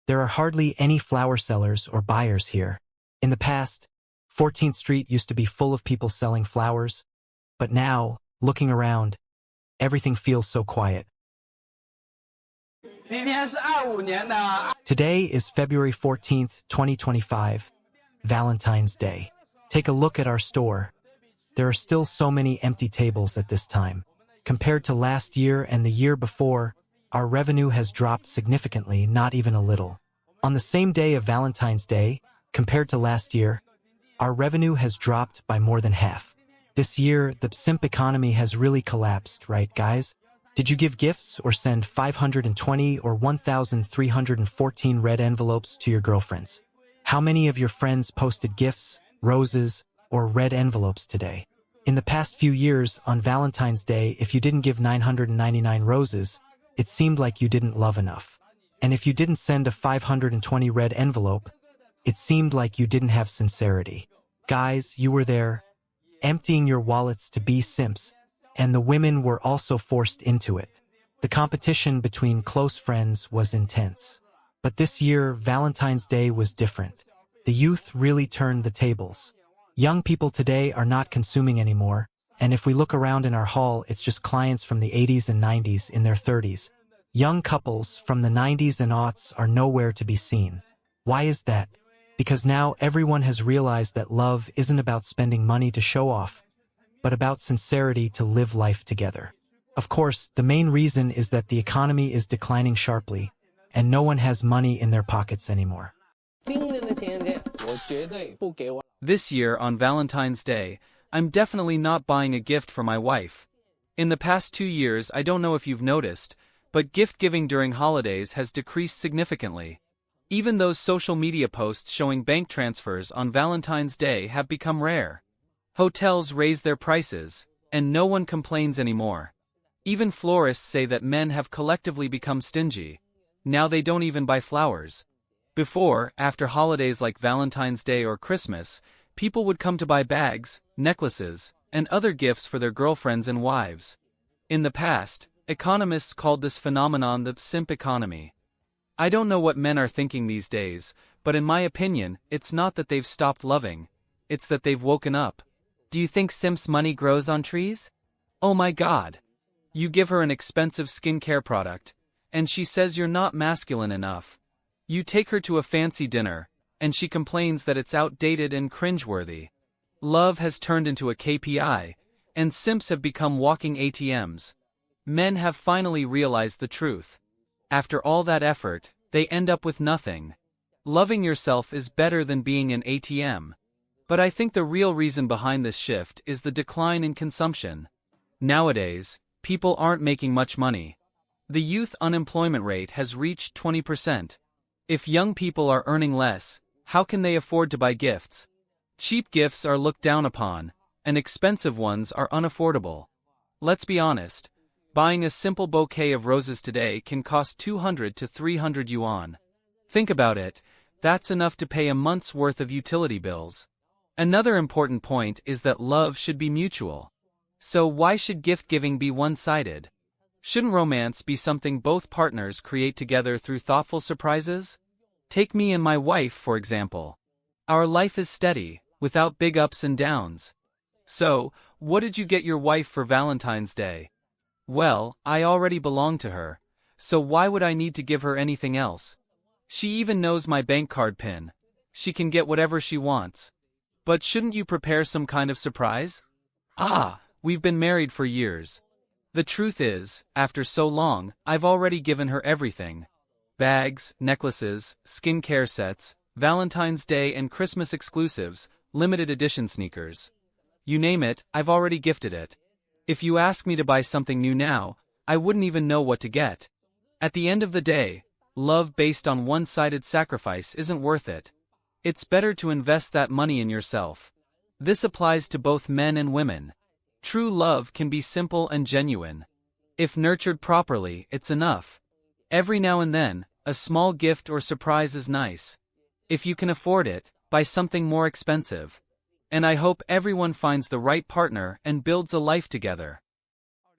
There are hardly any flower sellers or buyers here. In the past, 14th Street used to be full of people selling flowers, but now, looking around, everything feels so quiet. Today is February 14th, 2025, Valentine's Day. Take a look at our store. There are still so many empty tables at this time. Compared to last year and the year before, our revenue has dropped significantly, not even a little. On the same day of Valentine's Day, compared to last year, our revenue has dropped by more than half. This year, the Simp economy has really collapsed, right, guys? Did you give gifts or send 520 or 1,314 red envelopes to your girlfriends? How many of your friends posted gifts, roses, or red envelopes today? In the past few years, on Valentine's Day, if you didn't give 999 roses, it seemed like you didn't love enough. And if you didn't send a 520 red envelope, it seemed like you didn't have sincerity. Guys, you were there, emptying your wallets to be simps, and the women were also forced into it. The competition between close friends was intense. But this year, Valentine's Day was different. The youth really turned the tables. Young people today are not consuming anymore, and if we look around in our hall, it's just clients from the 80s and 90s in their 30s. Young couples from the 90s and aughts are nowhere to be seen. Why is that? Because now everyone has realized that love isn't about spending money to show off, but about sincerity to live life together. Of course, the main reason is that the economy is declining sharply, and no one has money in their pockets anymore. This year, on Valentine's Day, I'm definitely not buying a gift for my wife. In the past 2 years, I don't know if you've noticed, but gift giving during holidays has decreased significantly. Even those social media posts showing bank transfers on Valentine's Day have become rare. Hotels raise their prices, and no one complains anymore. Even florists say that men have collectively become stingy. Now they don't even buy flowers. Before, after holidays like Valentine's Day or Christmas, people would come to buy bags, necklaces, and other gifts for their girlfriends and wives. In the past, economists called this phenomenon the simp economy. I don't know what men are thinking these days, but in my opinion, it's not that they've stopped loving, it's that they've woken up. Do you think simps' money grows on trees? Oh my God! You give her an expensive skincare product, and she says you're not masculine enough. You take her to a fancy dinner, and she complains that it's outdated and cringeworthy. Love has turned into a KPI, and simps have become walking ATMs. Men have finally realized the truth. After all that effort, they end up with nothing. Loving yourself is better than being an ATM. But I think the real reason behind this shift is the decline in consumption. Nowadays, people aren't making much money. The youth unemployment rate has reached 20%. If young people are earning less, how can they afford to buy gifts? Cheap gifts are looked down upon, and expensive ones are unaffordable. Let's be honest, buying a simple bouquet of roses today can cost 200 to 300 yuan. Think about it, that's enough to pay a month's worth of utility bills. Another important point is that love should be mutual. So why should gift giving be one-sided? Shouldn't romance be something both partners create together through thoughtful surprises? Take me and my wife, for example. Our life is steady, without big ups and downs. So, what did you get your wife for Valentine's Day? Well, I already belong to her, so why would I need to give her anything else? She even knows my bank card PIN. She can get whatever she wants. But shouldn't you prepare some kind of surprise? We've been married for years. The truth is, after so long, I've already given her everything. Bags, necklaces, skincare sets, Valentine's Day and Christmas exclusives, limited edition sneakers. You name it, I've already gifted it. If you ask me to buy something new now, I wouldn't even know what to get. At the end of the day, love based on one-sided sacrifice isn't worth it. It's better to invest that money in yourself. This applies to both men and women. True love can be simple and genuine. If nurtured properly, it's enough. Every now and then, a small gift or surprise is nice. If you can afford it, buy something more expensive. And I hope everyone finds the right partner and builds a life together.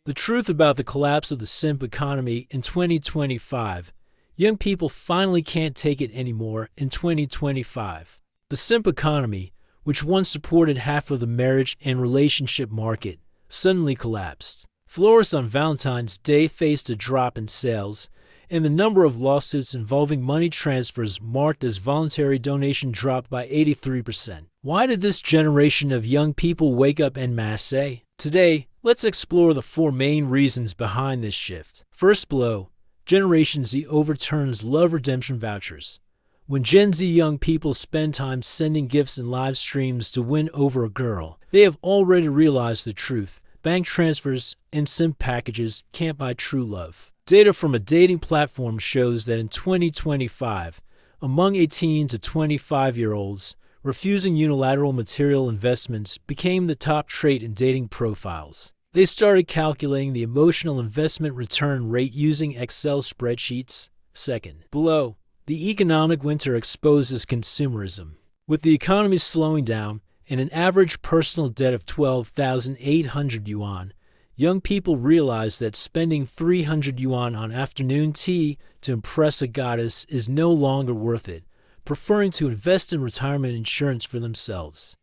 The truth about the collapse of the simp economy in 2025 Young people finally can't take it anymore in 2025. The simp economy, which once supported half of the marriage and relationship market, suddenly collapsed. Florists on Valentine's Day faced a drop in sales, and the number of lawsuits involving money transfers marked as voluntary donation dropped by 83%. Why did this generation of young people wake up en masse? Today, let's explore the 4 main reasons behind this shift. First blow, Generation Z overturns love redemption vouchers. When Gen Z young people spend time sending gifts and live streams to win over a girl, they have already realized the truth. Bank transfers and simp packages can't buy true love. Data from a dating platform shows that in 2025, among 18 to 25-year-olds, refusing unilateral material investments became the top trait in dating profiles. They started calculating the emotional investment return rate using Excel spreadsheets. Second, below, the economic winter exposes consumerism. With the economy slowing down and an average personal debt of 12,800 yuan, young people realize that spending 300 yuan on afternoon tea to impress a goddess is no longer worth it, preferring to invest in retirement insurance for themselves.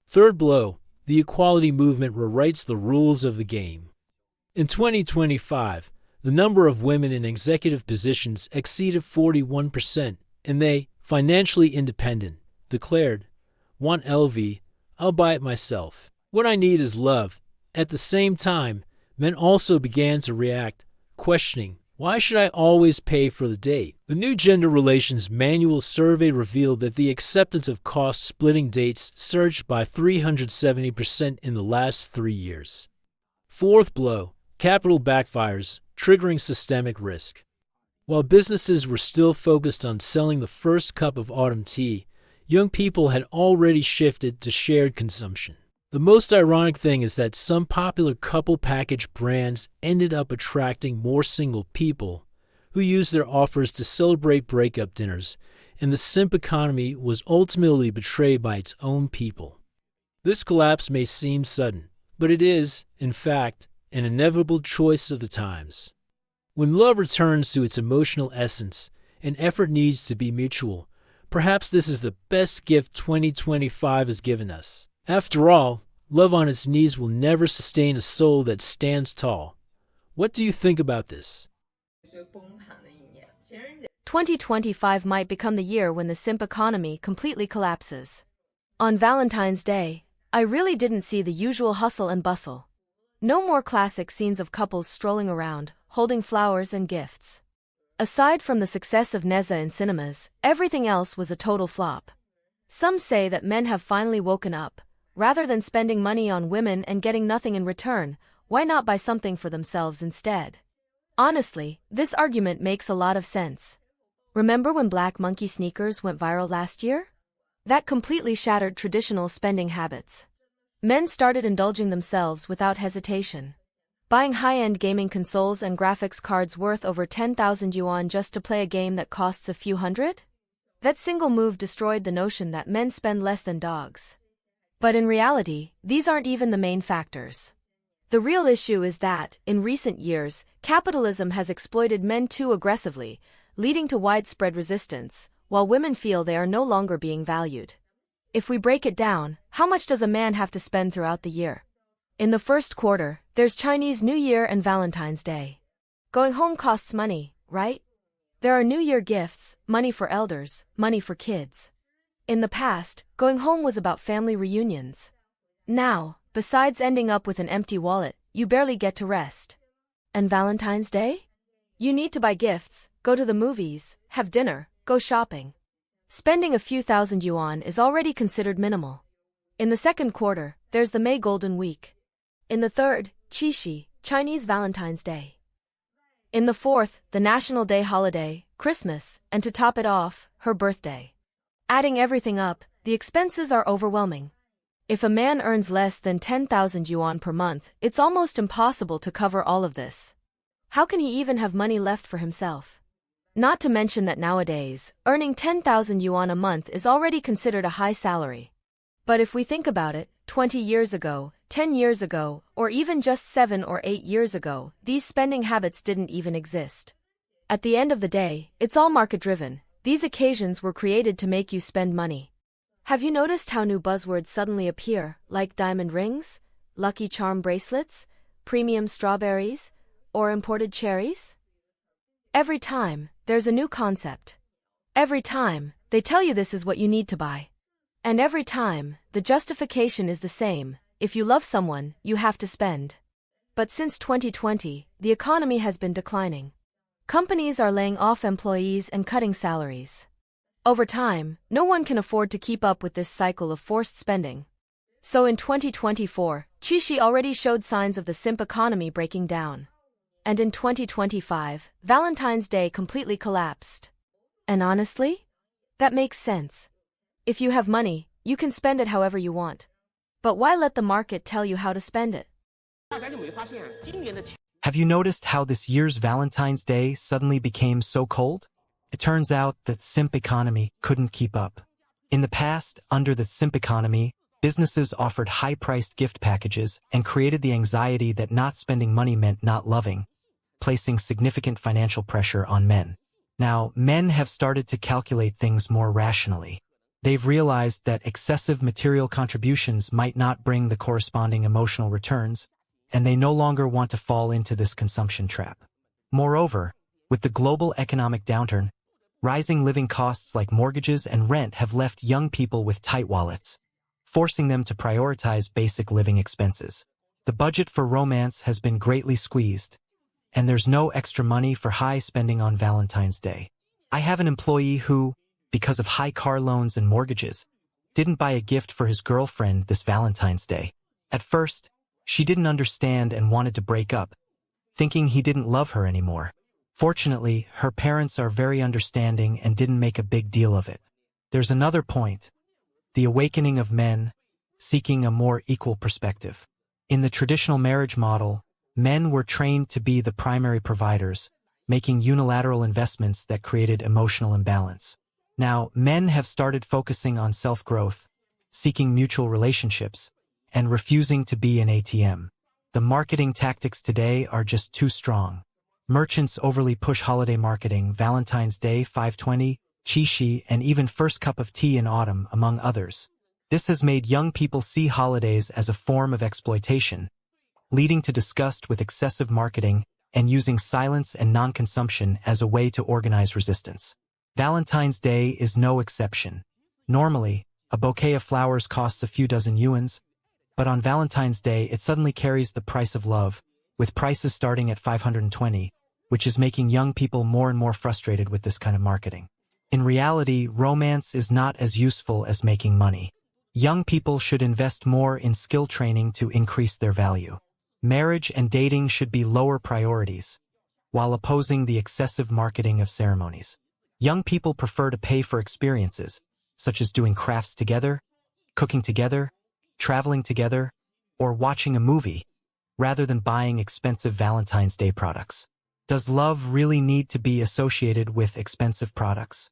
Third blow, the equality movement rewrites the rules of the game. In 2025, the number of women in executive positions exceeded 41%, and they, financially independent, declared, "Want LV? I'll buy it myself. What I need is love." At the same time, men also began to react, questioning, "Why should I always pay for the date?" The new Gender Relations Manual survey revealed that the acceptance of cost-splitting dates surged by 370% in the last 3 years. Fourth blow, capital backfires, triggering systemic risk. While businesses were still focused on selling the first cup of autumn tea, young people had already shifted to shared consumption. The most ironic thing is that some popular couple package brands ended up attracting more single people who used their offers to celebrate breakup dinners, and the simp economy was ultimately betrayed by its own people. This collapse may seem sudden, but it is, in fact, an inevitable choice of the times. When love returns to its emotional essence and effort needs to be mutual, perhaps this is the best gift 2025 has given us. After all, love on its knees will never sustain a soul that stands tall. What do you think about this? 2025 might become the year when the simp economy completely collapses. On Valentine's Day, I really didn't see the usual hustle and bustle. No more classic scenes of couples strolling around, holding flowers and gifts. Aside from the success of Neza in cinemas, everything else was a total flop. Some say that men have finally woken up. Rather than spending money on women and getting nothing in return, why not buy something for themselves instead? Honestly, this argument makes a lot of sense. Remember when black monkey sneakers went viral last year? That completely shattered traditional spending habits. Men started indulging themselves without hesitation. Buying high-end gaming consoles and graphics cards worth over 10,000 yuan just to play a game that costs a few hundred? That single move destroyed the notion that men spend less than dogs. But in reality, these aren't even the main factors. The real issue is that, in recent years, capitalism has exploited men too aggressively, leading to widespread resistance, while women feel they are no longer being valued. If we break it down, how much does a man have to spend throughout the year? In the first quarter, there's Chinese New Year and Valentine's Day. Going home costs money, right? There are New Year gifts, money for elders, money for kids. In the past, going home was about family reunions. Now, besides ending up with an empty wallet, you barely get to rest. And Valentine's Day? You need to buy gifts, go to the movies, have dinner, go shopping. Spending a few thousand yuan is already considered minimal. In the second quarter, there's the May Golden Week. In the third, Qixi, Chinese Valentine's Day. In the fourth, the National Day holiday, Christmas, and to top it off, her birthday. Adding everything up, the expenses are overwhelming. If a man earns less than 10,000 yuan per month, it's almost impossible to cover all of this. How can he even have money left for himself? Not to mention that nowadays, earning 10,000 yuan a month is already considered a high salary. But if we think about it, 20 years ago, 10 years ago, or even just 7 or 8 years ago, these spending habits didn't even exist. At the end of the day, it's all market-driven. These occasions were created to make you spend money. Have you noticed how new buzzwords suddenly appear, like diamond rings, lucky charm bracelets, premium strawberries, or imported cherries? Every time, there's a new concept. Every time, they tell you this is what you need to buy. And every time, the justification is the same: if you love someone, you have to spend. But since 2020, the economy has been declining. Companies are laying off employees and cutting salaries. Over time, no one can afford to keep up with this cycle of forced spending. So in 2024, Chishi already showed signs of the simp economy breaking down. And in 2025, Valentine's Day completely collapsed. And honestly, that makes sense. If you have money, you can spend it however you want. But why let the market tell you how to spend it? Have you noticed how this year's Valentine's Day suddenly became so cold? It turns out that Simp Economy couldn't keep up. In the past, under the Simp Economy, businesses offered high-priced gift packages and created the anxiety that not spending money meant not loving, placing significant financial pressure on men. Now, men have started to calculate things more rationally. They've realized that excessive material contributions might not bring the corresponding emotional returns, and they no longer want to fall into this consumption trap. Moreover, with the global economic downturn, rising living costs like mortgages and rent have left young people with tight wallets, forcing them to prioritize basic living expenses. The budget for romance has been greatly squeezed, and there's no extra money for high spending on Valentine's Day. I have an employee who, because of high car loans and mortgages, didn't buy a gift for his girlfriend this Valentine's Day. At first, she didn't understand and wanted to break up, thinking he didn't love her anymore. Fortunately, her parents are very understanding and didn't make a big deal of it. There's another point: the awakening of men seeking a more equal perspective. In the traditional marriage model, men were trained to be the primary providers, making unilateral investments that created emotional imbalance. Now, men have started focusing on self-growth, seeking mutual relationships, and refusing to be an ATM. The marketing tactics today are just too strong. Merchants overly push holiday marketing, Valentine's Day, 520, Chishi, and even first cup of tea in autumn, among others. This has made young people see holidays as a form of exploitation, leading to disgust with excessive marketing and using silence and non-consumption as a way to organize resistance. Valentine's Day is no exception. Normally, a bouquet of flowers costs a few dozen yuans, but on Valentine's Day it suddenly carries the price of love, with prices starting at 520, which is making young people more and more frustrated with this kind of marketing. In reality, romance is not as useful as making money. Young people should invest more in skill training to increase their value. Marriage and dating should be lower priorities, while opposing the excessive marketing of ceremonies. Young people prefer to pay for experiences, such as doing crafts together, cooking together, traveling together, or watching a movie, rather than buying expensive Valentine's Day products. Does love really need to be associated with expensive products?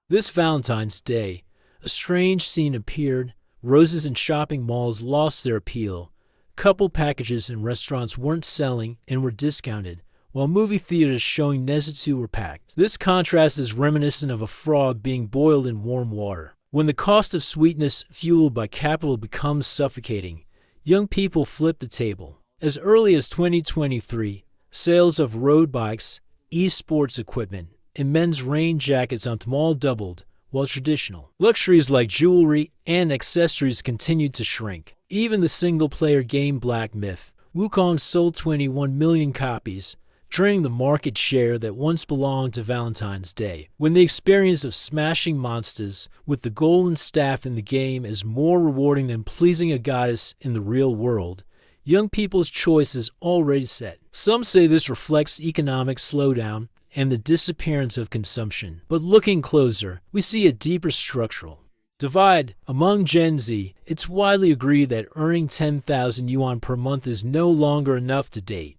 This Valentine's Day, a strange scene appeared. Roses in shopping malls lost their appeal. Couple packages in restaurants weren't selling and were discounted, while movie theaters showing Nezutu were packed. This contrast is reminiscent of a frog being boiled in warm water. When the cost of sweetness fueled by capital becomes suffocating, young people flip the table. As early as 2023, sales of road bikes, e-sports equipment, and men's rain jackets on Tmall doubled, while traditional luxuries like jewelry and accessories continued to shrink. Even the single-player game Black Myth, Woken, sold 21 million copies, draining the market share that once belonged to Valentine's Day. When the experience of smashing monsters with the golden staff in the game is more rewarding than pleasing a goddess in the real world, young people's choice is already set. Some say this reflects economic slowdown and the disappearance of consumption. But looking closer, we see a deeper structural divide. Among Gen Z, it's widely agreed that earning 10,000 yuan per month is no longer enough to date.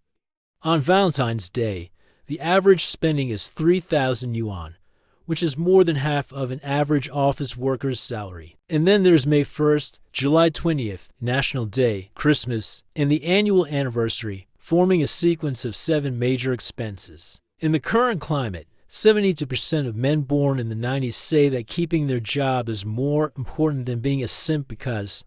On Valentine's Day, the average spending is 3,000 yuan, which is more than half of an average office worker's salary. And then there's May 1st, July 20th, National Day, Christmas, and the annual anniversary, forming a sequence of 7 major expenses. In the current climate, 72% of men born in the 90s say that keeping their job is more important than being a simp because,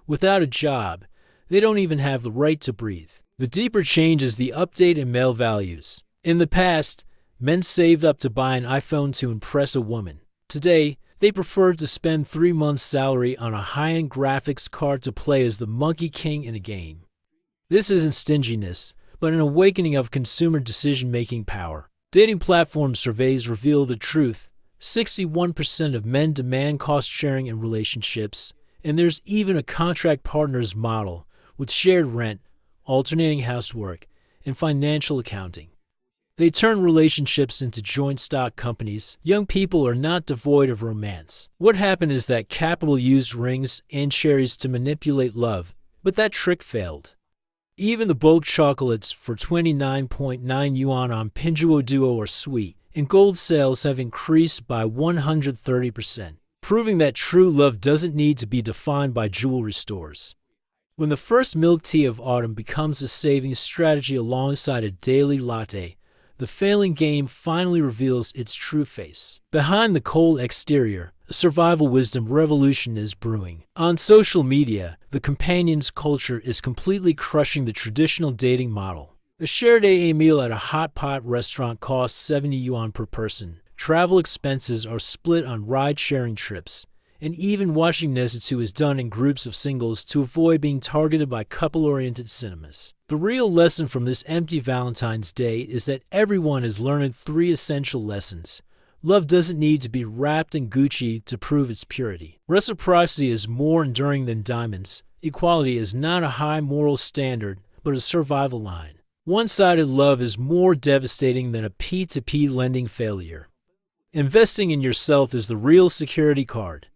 without a job, they don't even have the right to breathe. The deeper change is the update in male values. In the past, men saved up to buy an iPhone to impress a woman. Today, they prefer to spend 3 months' salary on a high-end graphics card to play as the Monkey King in a game. This isn't stinginess, but an awakening of consumer decision-making power. Dating platform surveys reveal the truth. 61% of men demand cost-sharing in relationships, and there's even a contract partners model with shared rent, alternating housework, and financial accounting. They turn relationships into joint stock companies. Young people are not devoid of romance. What happened is that capital used rings and cherries to manipulate love, but that trick failed. Even the bulk chocolates for 29.9 yuan on Pinduoduo are sweet, and gold sales have increased by 130%, proving that true love doesn't need to be defined by jewelry stores. When the first milk tea of autumn becomes a savings strategy alongside a daily latte, the failing game finally reveals its true face. Behind the cold exterior, a survival wisdom revolution is brewing. On social media, the companions culture is completely crushing the traditional dating model. A shared AA meal at a hot pot restaurant costs 70 yuan per person. Travel expenses are split on ride-sharing trips. And even watching Nezutu is done in groups of singles to avoid being targeted by couple-oriented cinemas. The real lesson from this empty Valentine's Day is that everyone has learned 3 essential lessons. Love doesn't need to be wrapped in Gucci to prove its purity. Reciprocity is more enduring than diamonds. Equality is not a high moral standard, but a survival line. One-sided love is more devastating than a P2P lending failure. Investing in yourself is the real security card.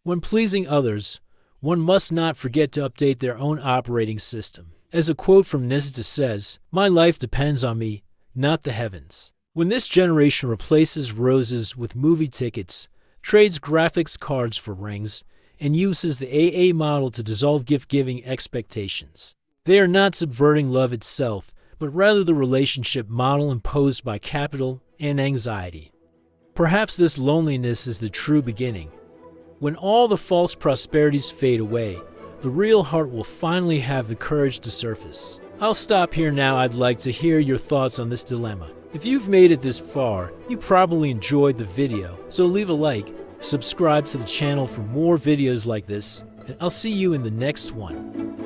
When pleasing others, one must not forget to update their own operating system. As a quote from Nezutu says, "My life depends on me, not the heavens." When this generation replaces roses with movie tickets, trades graphics cards for rings, and uses the AA model to dissolve gift-giving expectations, they are not subverting love itself, but rather the relationship model imposed by capital and anxiety. Perhaps this loneliness is the true beginning. When all the false prosperities fade away, the real heart will finally have the courage to surface. I'll stop here now. I'd like to hear your thoughts on this dilemma. If you've made it this far, you probably enjoyed the video, so leave a like, subscribe to the channel for more videos like this, and I'll see you in the next one.